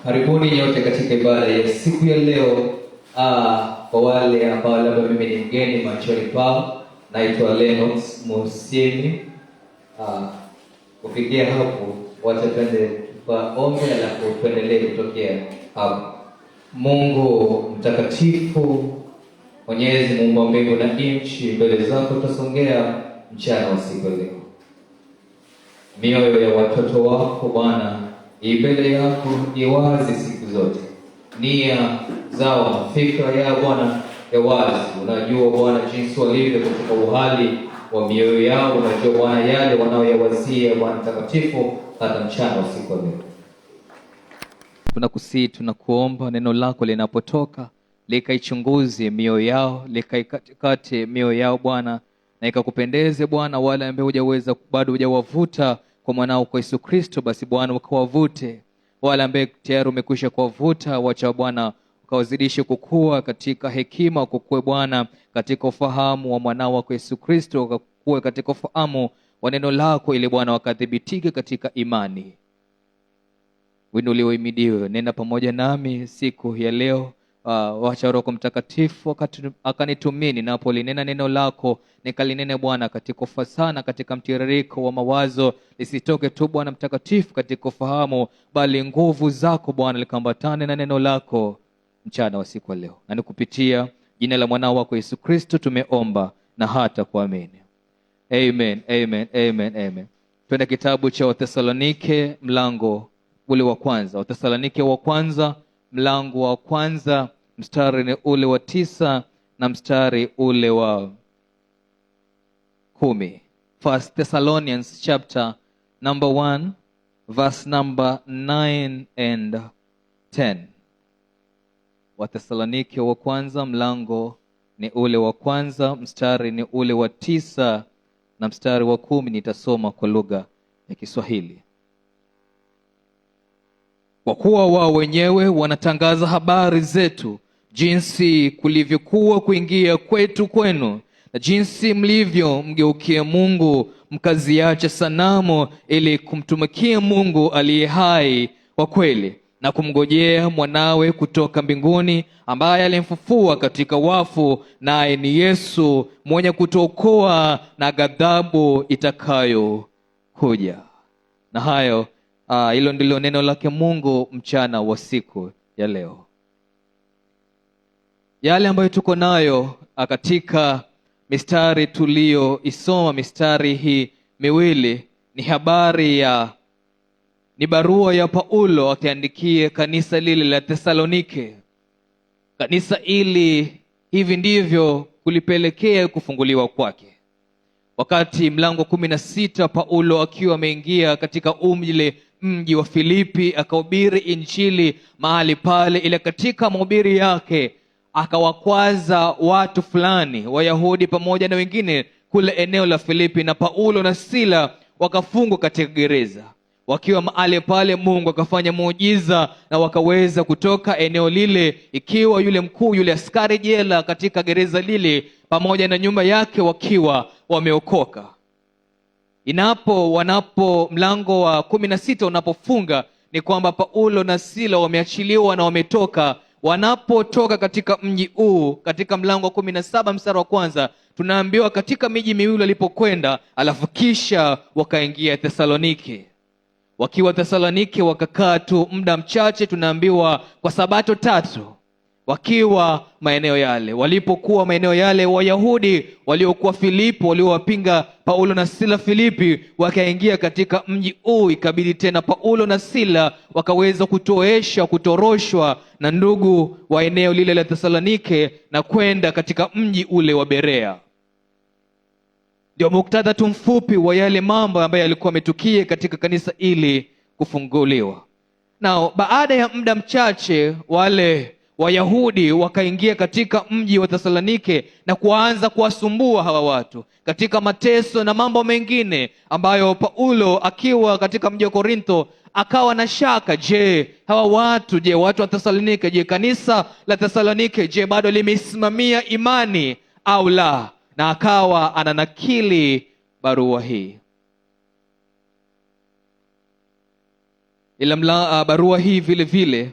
Karibuni nyote katika ibada ya siku ya leo. Kwa wale ambao labda mimi ni mgeni machoni pao, naitwa Lennox Musiemi. Kufikia hapo, wacha twende tuombe alafu tuendelee kutokea hapo. Mungu mtakatifu, Mwenyezi Mungu wa mbingu na nchi, mbele zako tutasongea mchana wa siku leo. Mioyo ya watoto wako Bwana mbele yako ni wazi siku zote, nia zao, fikra ya Bwana ya wazi. Unajua Bwana jinsi walivyo katika uhali wa mioyo yao, unajua Bwana yale wanaoyawazia Bwana mtakatifu hata mchana wa siku leo. Tunakusihi, tunakuomba neno lako linapotoka likaichunguze mioyo yao, likaikate mioyo yao Bwana, na ikakupendeze Bwana. Wale ambao hujaweza bado hujawavuta kwa mwanao kwa Yesu Kristo, basi Bwana ukawavute. Wale ambao tayari umekwisha kuwavuta, wacha Bwana ukawazidishe kukua katika hekima, kukue Bwana katika ufahamu wa mwanao kwa Yesu Kristo, kukue katika ufahamu wa neno lako, ili Bwana wakathibitike katika imani. Winuliwe imidiwe. Nenda pamoja nami siku ya leo. Wacha Roho Mtakatifu akanitumie ninapolinena neno lako, nikalinene Bwana katika ufasaha, katika mtiririko wa mawazo. Lisitoke tu Bwana mtakatifu katika ufahamu, bali nguvu zako Bwana likambatane na neno lako mchana wa siku leo. Na nikupitia jina la mwanao wako Yesu Kristo tumeomba na hata kuamini. Amen, amen, amen, amen. Twende kitabu cha Wathesalonike mlango ule wa kwanza. Wathesalonike wa kwanza mlango wa kwanza, mstari ni ule wa 9 na mstari ule wa 10. First Thessalonians chapter number 1 verse number 9 and 10. Wathesalonike wa kwanza mlango ni ule wa kwanza, mstari ni ule wa 9 na mstari wa 10. Nitasoma kwa lugha ya Kiswahili. Kwa kuwa wao wenyewe wanatangaza habari zetu, jinsi kulivyokuwa kuingia kwetu kwenu, na jinsi mlivyo mgeukia Mungu, mkaziacha sanamu, ili kumtumikia Mungu aliye hai kwa kweli, na kumngojea mwanawe kutoka mbinguni, ambaye alimfufua katika wafu, naye ni Yesu, mwenye kutuokoa na ghadhabu itakayo kuja. Na hayo hilo ndilo neno lake Mungu mchana wa siku ya leo. Yale ambayo tuko nayo katika mistari tulioisoma, mistari hii miwili, ni barua ya Paulo akiandikia kanisa lile la Thesalonike. Kanisa hili hivi ndivyo kulipelekea kufunguliwa kwake. Wakati mlango 16 Paulo akiwa ameingia katika mji wa Filipi, akahubiri injili mahali pale, ile katika mahubiri yake akawakwaza watu fulani, Wayahudi pamoja na wengine kule eneo la Filipi, na Paulo na Sila wakafungwa katika gereza. Wakiwa mahali pale, Mungu akafanya muujiza na wakaweza kutoka eneo lile, ikiwa yule mkuu, yule askari jela katika gereza lile pamoja na nyumba yake wakiwa wameokoka. Mlango wa 16 unapofunga ni kwamba Paulo na Sila wameachiliwa na wametoka. Wanapotoka katika mji huu, katika mlango wa 17 mstari wa kwanza, tunaambiwa katika miji miwili walipokwenda, alafu kisha wakaingia Thesalonike. Wakiwa Thesalonike wakakaa tu muda mchache, tunaambiwa kwa sabato 3. Wakiwa maeneo yale, walipokuwa maeneo yale, Wayahudi waliokuwa Filipi, waliowapinga Paulo na Sila Filipi, wakaingia katika mji huu. Ikabidi tena Paulo na Sila wakaweza kutoroshwa na ndugu wa eneo lile la Thesalonike na kwenda katika mji ule wa Berea. Ndio muktadha tu mfupi wa yale mambo ambayo yalikuwa yametukia katika kanisa ili kufunguliwa. Na baada ya muda mchache, wale Wayahudi wakaingia katika mji wa Thesalonike na kuanza kuwasumbua hawa watu katika mateso na mambo mengine ambayo Paulo akiwa katika mji wa Korintho akawa na shaka. Watu wa Thesalonike, kanisa la Thesalonike, bado limesimamia imani au la? Na akawa ananakili barua hii. ila barua hii vile vile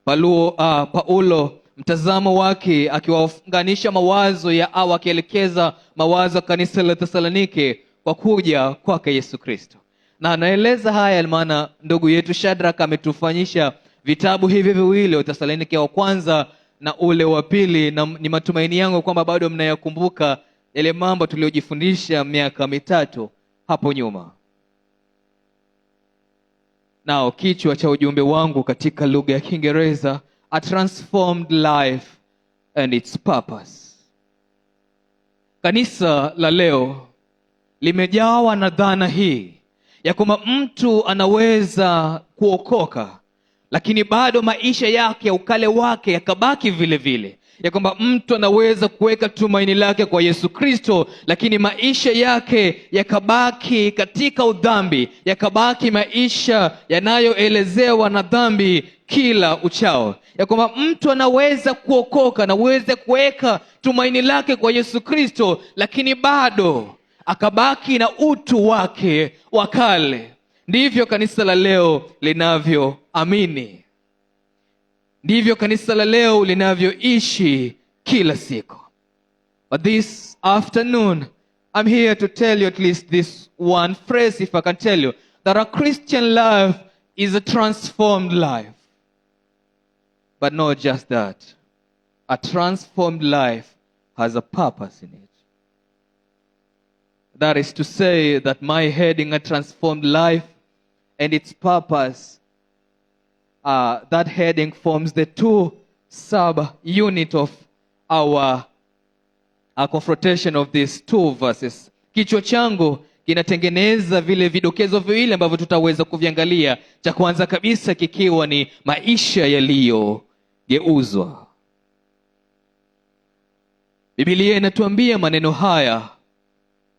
Paulo mtazamo wake akiwaunganisha mawazo ya akielekeza mawazo ya kanisa la Thesalonike kwa kuja kwake Yesu Kristo. Na anaeleza haya maana ndugu yetu Shadraka ametufanyisha vitabu hivi viwili, wa Thesalonike wa kwanza na ule wa pili, na ni matumaini yangu kwamba bado mnayakumbuka yale mambo tuliyojifundisha miaka 3 hapo nyuma. Nao kichwa cha ujumbe wangu katika lugha ya Kiingereza, A Transformed Life and Its Purpose. Kanisa la leo limejawa na dhana hii ya kwamba mtu anaweza kuokoka lakini bado maisha yake ya ukale wake yakabaki vile vile, ya kwamba mtu anaweza kuweka tumaini lake kwa Yesu Kristo lakini maisha yake yakabaki katika udhambi, yakabaki maisha yanayoelezewa na dhambi kila uchao, ya kwamba mtu anaweza kuokoka, anaweza kuweka tumaini lake kwa Yesu Kristo lakini bado akabaki na utu wake wa kale. Ndivyo kanisa la leo linavyoamini, ndivyo kanisa la leo linavyoishi kila siku. But this afternoon I'm here to tell you at least this one phrase, if I can tell you, that a Christian life is a transformed life. But not just that, a transformed life has a purpose in it. That is to say that my heading, a transformed life and its purpose, that heading forms the 2 sub-unit of our confrontation of these 2 verses. Kichwa changu kinatengeneza vile vidokezo viwili ambavyo tutaweza kuviangalia. Cha kwanza kabisa kikiwa ni maisha yaliyogeuzwa. Biblia inatuambia maneno haya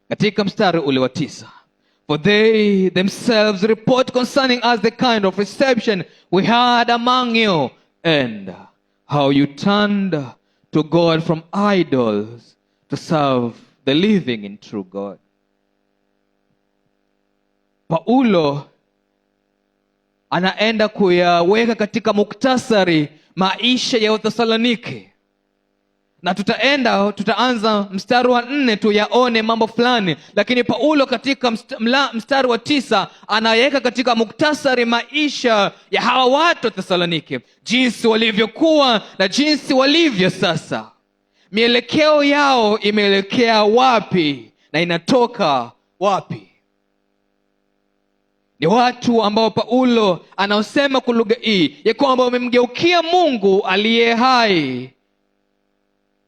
katika mstari ule wa 9. For they themselves report concerning us the kind of reception we had among you, and how you turned to God from idols to serve the living and true God. Paulo anaenda kuyaweka katika muktasari maisha ya Wathesalonike, na tutaanza mstari wa 4 tuyaone mambo fulani, lakini Paulo katika mstari wa 9 anaweka katika muktasari maisha ya hawa watu wa Thesalonike, jinsi walivyokuwa na jinsi walivyo sasa. Mielekeo yao imeelekea wapi na inatoka wapi? Ni watu ambao Paulo anaosema kwa lugha hii ya kwamba wamemgeukia Mungu aliye hai.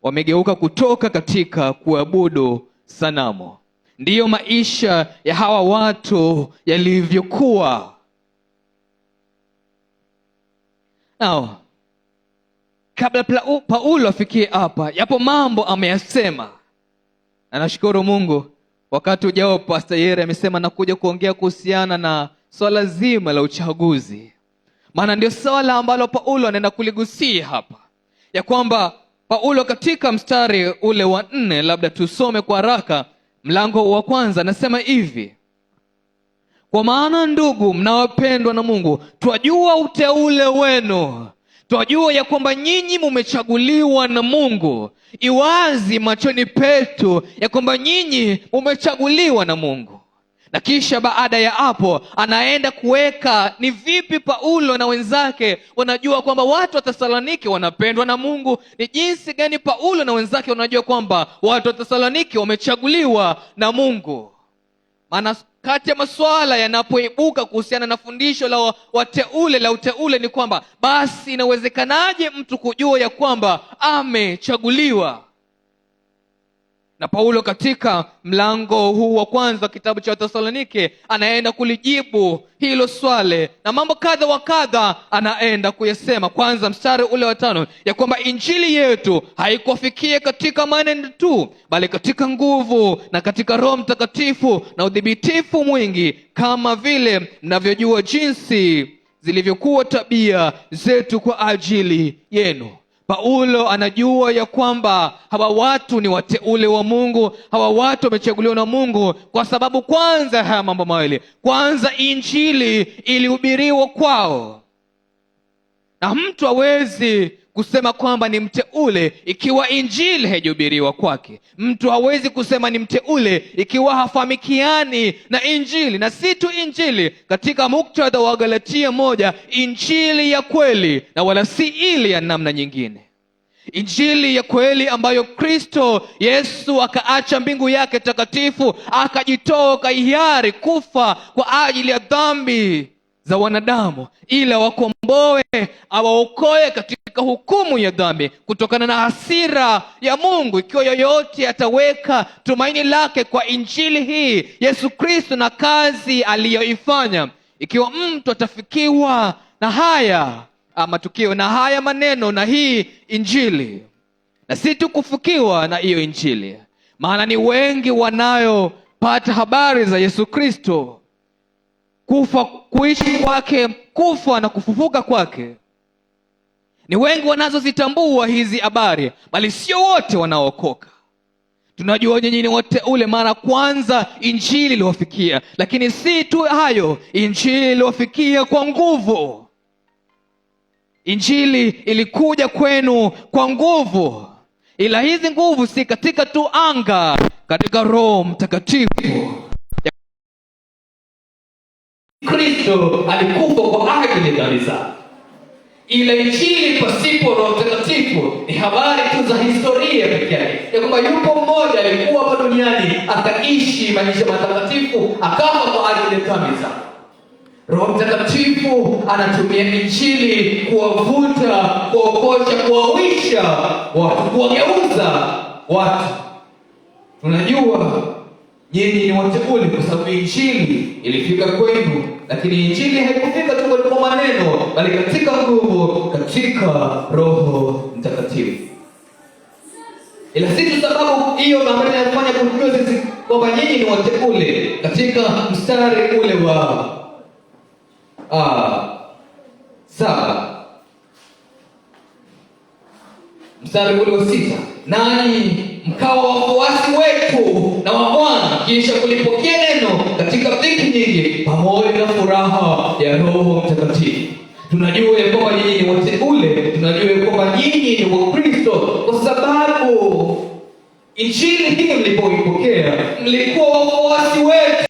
Wamegeuka kutoka katika kuabudu sanamu. Ndiyo maisha ya hawa watu yalivyokuwa. Now, kabla Paulo afikie hapa, yapo mambo ameyasema. Na nashukuru Mungu, wakati ujao Pastor Yere amesema nakuja kuongea kuhusiana na swala zima la uchaguzi. Maana ndio swala ambalo Paulo anaenda kuligusia hapa. Ya kwamba Paulo katika mstari ule wa 4, labda tusome kwa haraka mlango wa 1, anasema hivi: kwa maana ndugu mnaopendwa na Mungu, twajua uteule wenu, twajua ya kwamba nyinyi mumechaguliwa na Mungu. Iwazi machoni petu ya kwamba nyinyi mumechaguliwa na Mungu. Na kisha baada ya hapo anaenda kuweka ni vipi Paulo na wenzake wanajua kwamba watu wa Thesalonike wanapendwa na Mungu. Ni jinsi gani Paulo na wenzake wanajua kwamba watu wa Thesalonike wamechaguliwa na Mungu. Maana kati ya masuala yanapoibuka kuhusiana na fundisho la uteule ni kwamba basi inawezekanaje mtu kujua ya kwamba amechaguliwa? Na Paulo katika mlango huu wa 1 kitabu cha Thesalonike anaenda kulijibu hilo swali, na mambo kadha wa kadha anaenda kuyasema. Kwanza mstari ule wa 5 ya kwamba injili yetu haikufikia katika maneno tu, bali katika nguvu na katika Roho Mtakatifu na udhibitifu mwingi, kama vile mnavyojua jinsi zilivyokuwa tabia zetu kwa ajili yenu. Paulo anajua ya kwamba hawa watu ni wateule wa Mungu, hawa watu wamechaguliwa na Mungu kwa sababu kwanza haya mambo mawili. Kwanza, injili ilihubiriwa kwao, na mtu hawezi kusema kwamba ni mteule ikiwa injili haijahubiriwa kwake. Mtu hawezi kusema ni mteule ikiwa hafahamikiani na injili. Na si tu injili, katika muktadha wa Galatia 1, injili ya kweli na wala si ile ya namna nyingine. Injili ya kweli ambayo Kristo Yesu akaacha mbingu yake takatifu, akajitoa kwa hiari kufa kwa ajili ya dhambi za wanadamu, ila wakomboe, awaokoe katika hukumu ya dhambi, kutokana na hasira ya Mungu. Ikiwa yoyote ataweka tumaini lake kwa injili hii, Yesu Kristo na kazi aliyoifanya, ikiwa mtu atafikiwa na haya matukio na haya maneno na hii injili, na si tu kufikiwa na hiyo injili, maana ni wengi wanayopata habari za Yesu Kristo, kufa, kuishi kwake, kufa na kufufuka kwake. Ni wengi wanazozitambua hizi habari, bali sio wote wanaokoka. Tunajua nyinyi ni wateule, mara kwanza injili iliwafikia, lakini si tu hayo, injili iliwafikia kwa nguvu. Injili ilikuja kwenu kwa nguvu, ila hizi nguvu si katika tu anga, katika Roho Mtakatifu. Kristo alikufa kwa ajili ya dhambi zako. Ila injili pasipo Roho Mtakatifu ni habari tu za historia pekee yake, ya kwamba yupo mmoja alikuwa hapa duniani akaishi maisha matakatifu, akafa kwa ajili ya dhambi zako. Roho Mtakatifu anatumia injili kuwavuta, kuwaokosha, kuwawisha watu, kuwageuza watu. Tunajua nyinyi ni wateule kwa sababu injili ilifika kwenu, lakini injili haikufika tu kwa maneno, bali katika nguvu, katika Roho Mtakatifu. Ila si sababu hiyo ambayo inafanya kujua sisi kwamba nyinyi ni wateule. Katika mstari ule wa 7, mstari ule wa 6, nanyi mkawa wafuasi wetu na wa Bwana, kisha kulipokea neno katika dhiki nyingi, pamoja na furaha ya Roho Mtakatifu. Tunajua ya kwamba nyinyi ni wateule, tunajua ya kwamba nyinyi ni Wakristo kwa sababu injili hii mlipoipokea, mlikuwa wafuasi wetu.